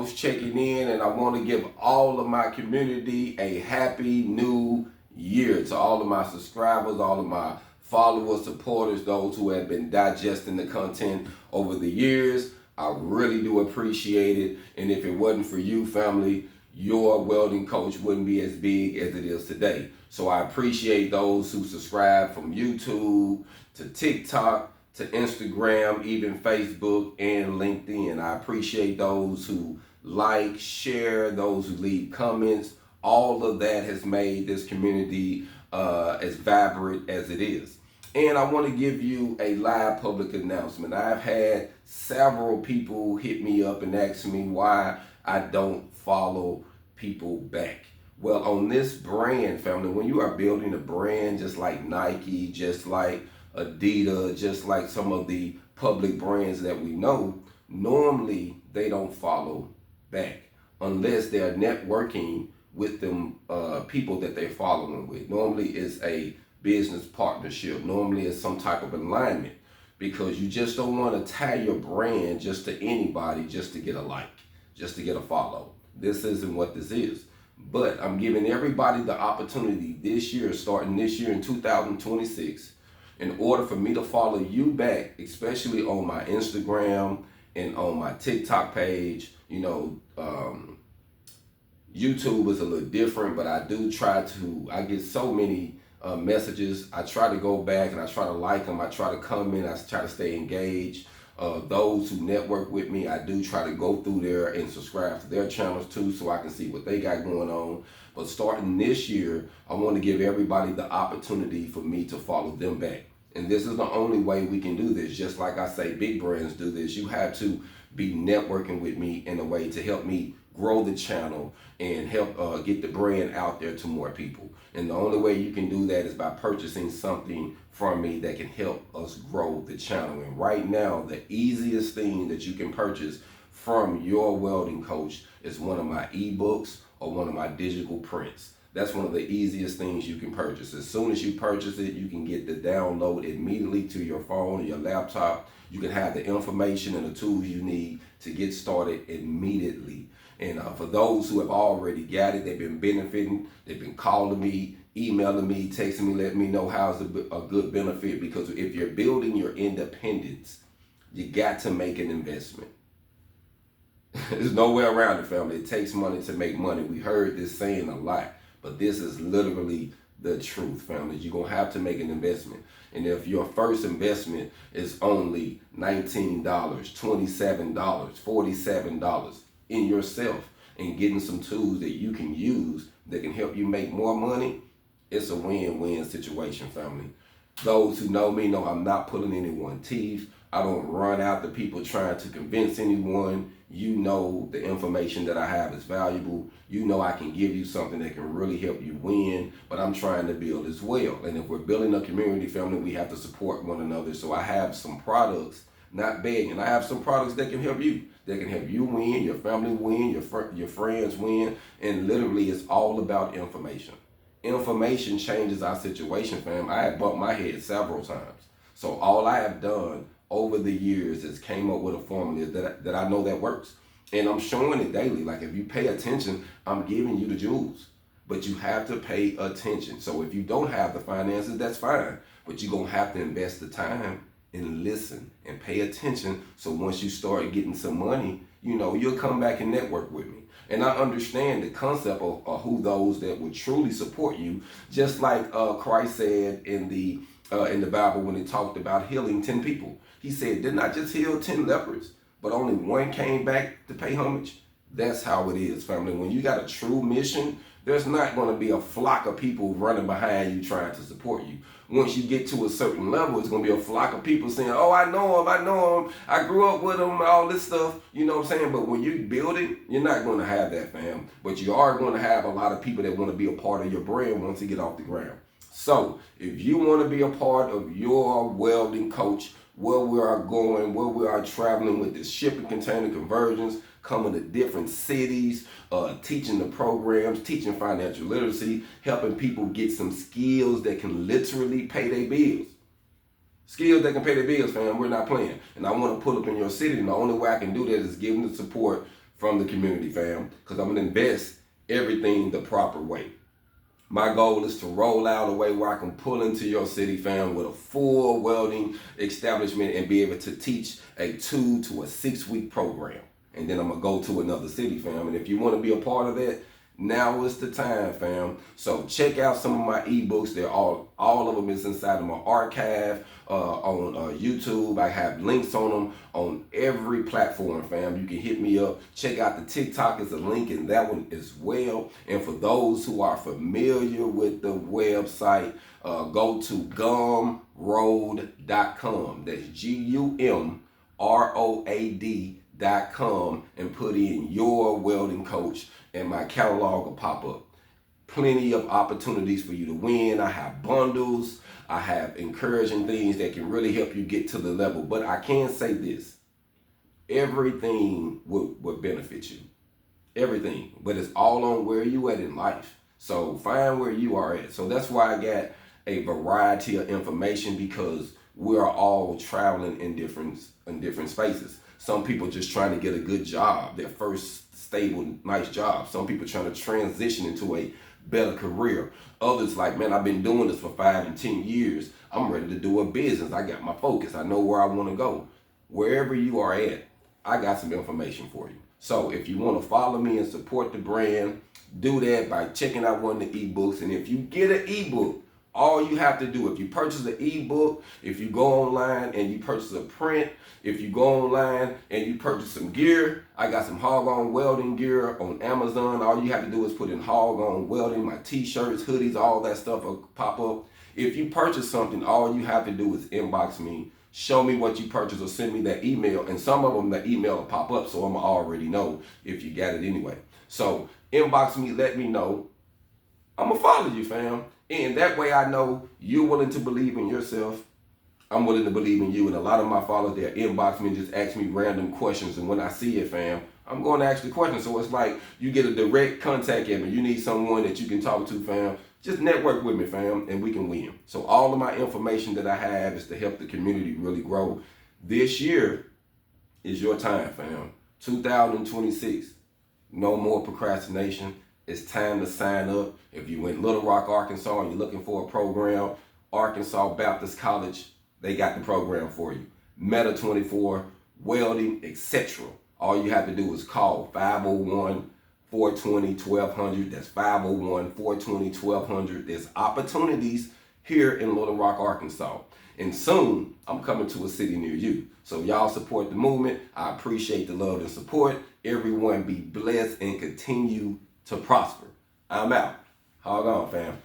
Coach checking in, and I want to give all of my community a happy new year. To all of my subscribers, all of my followers, supporters, those who have been digesting the content over the years, I really do appreciate it. And if it wasn't for you, family, your welding coach wouldn't be as big as it is today. So I appreciate those who subscribe from YouTube to TikTok to Instagram, even Facebook and LinkedIn. I appreciate those who like, share, those who leave comments. All of that has made this community as vibrant as it is. And I want to give you a live public announcement. I've had several people hit me up and ask me why I don't follow people back. Well, on this brand, family, when you are building a brand just like Nike, just like Adidas, just like some of the public brands that we know, normally they don't follow back unless they're networking with them people that they're following with. Normally it's a business partnership. Normally it's some type of alignment, because you just don't want to tie your brand just to anybody just to get a like, just to get a follow. This isn't what this is. But I'm giving everybody the opportunity this year, starting this year in 2026, in order for me to follow you back, especially on my Instagram and on my TikTok page. YouTube is a little different, but I do I get so many messages. I try to go back and I try to like them. I try to comment. I try to stay engaged. Those who network with me, I do try to go through there and subscribe to their channels too, so I can see what they got going on. But starting this year, I want to give everybody the opportunity for me to follow them back. And this is the only way we can do this. Just like I say, big brands do this. You have to be networking with me in a way to help me grow the channel and help get the brand out there to more people. And the only way you can do that is by purchasing something from me that can help us grow the channel. And right now, the easiest thing that you can purchase from your welding coach is one of my eBooks or one of my digital prints. That's one of the easiest things you can purchase. As soon as you purchase it, you can get the download immediately to your phone or your laptop. You can have the information and the tools you need to get started immediately. And for those who have already got it, they've been benefiting, they've been calling me, emailing me, texting me, letting me know how it's a good benefit. Because if you're building your independence, you got to make an investment. There's no way around it, family. It takes money to make money. We heard this saying a lot, but this is literally the truth, family. You're going to have to make an investment. And if your first investment is only $19, $27, $47 in yourself and getting some tools that you can use that can help you make more money, it's a win-win situation, family. Those who know me know I'm not pulling anyone's teeth. I don't run after people trying to convince anyone. You know the information that I have is valuable. You know I can give you something that can really help you win, but I'm trying to build as well. And if we're building a community, family, we have to support one another. So I have some products, not begging. I have some products that can help you. That can help you win, your family win, your friends win. And literally it's all about information. Information changes our situation, fam. I have bumped my head several times. So all I have done over the years is came up with a formula that I know that works. And I'm showing it daily. Like, if you pay attention, I'm giving you the jewels. But you have to pay attention. So if you don't have the finances, that's fine. But you're going to have to invest the time and listen and pay attention. So once you start getting some money, you'll come back and network with me. And I understand the concept of who those that would truly support you. Just like Christ said in the Bible when he talked about healing 10 people. He said, didn't I just heal 10 lepers, but only one came back to pay homage? That's how it is, family. When you got a true mission, there's not going to be a flock of people running behind you trying to support you. Once you get to a certain level, it's going to be a flock of people saying, oh, I know him, I grew up with him, all this stuff, you know what I'm saying? But when you're building, you're not going to have that, fam. But you are going to have a lot of people that want to be a part of your brand once you get off the ground. So if you want to be a part of your welding coach, where we are going, where we are traveling with this shipping container conversions, coming to different cities, teaching the programs, teaching financial literacy, helping people get some skills that can literally pay their bills. Skills that can pay their bills, fam. We're not playing. And I want to pull up in your city, and the only way I can do that is give them the support from the community, fam, because I'm going to invest everything the proper way. My goal is to roll out a way where I can pull into your city, fam, with a full welding establishment and be able to teach a 2 to a 6 week program. And then I'm going to go to another city, fam. And if you want to be a part of that, now is the time, fam. So check out some of my ebooks. They're all of them is inside of my archive on YouTube. I have links on them on every platform, fam. You can hit me up. Check out the TikTok. Is a link in that one as well. And for those who are familiar with the website, go to gumroad.com. That's GUMROAD.com and put in your welding coach, and my catalog will pop up. Plenty of opportunities for you to win. I have bundles. I have encouraging things that can really help you get to the level. But I can say this, everything would benefit you. Everything. But it's all on where you at in life. So find where you are at. So that's why I got a variety of information, because we're all traveling in different spaces. Some people just trying to get a good job, their first stable, nice job. Some people trying to transition into a better career. Others like, man, I've been doing this for 5 and 10 years. I'm ready to do a business. I got my focus. I know where I want to go. Wherever you are at, I got some information for you. So if you want to follow me and support the brand, do that by checking out one of the ebooks. And if you get an ebook, all you have to do, if you purchase an ebook, if you go online and you purchase a print, if you go online and you purchase some gear, I got some hog-on welding gear on Amazon. All you have to do is put in hog-on welding, my t-shirts, hoodies, all that stuff will pop up. If you purchase something, all you have to do is inbox me, show me what you purchased, or send me that email. And some of them, the email will pop up, so I'm already know if you got it anyway. So inbox me, let me know. I'm going to follow you, fam. And that way I know you're willing to believe in yourself. I'm willing to believe in you. And a lot of my followers, they'll inbox me and just ask me random questions. And when I see it, fam, I'm going to ask the question. So it's like you get a direct contact at me. You need someone that you can talk to, fam. Just network with me, fam, and we can win. So all of my information that I have is to help the community really grow. This year is your time, fam. 2026. No more procrastination. It's time to sign up. If you in Little Rock, Arkansas, and you're looking for a program, Arkansas Baptist College, they got the program for you. Meta 24, welding, etc. All you have to do is call 501-420-1200. That's 501-420-1200. There's opportunities here in Little Rock, Arkansas. And soon, I'm coming to a city near you. So y'all support the movement. I appreciate the love and support. Everyone be blessed and continue to prosper. I'm out. Hog on, fam.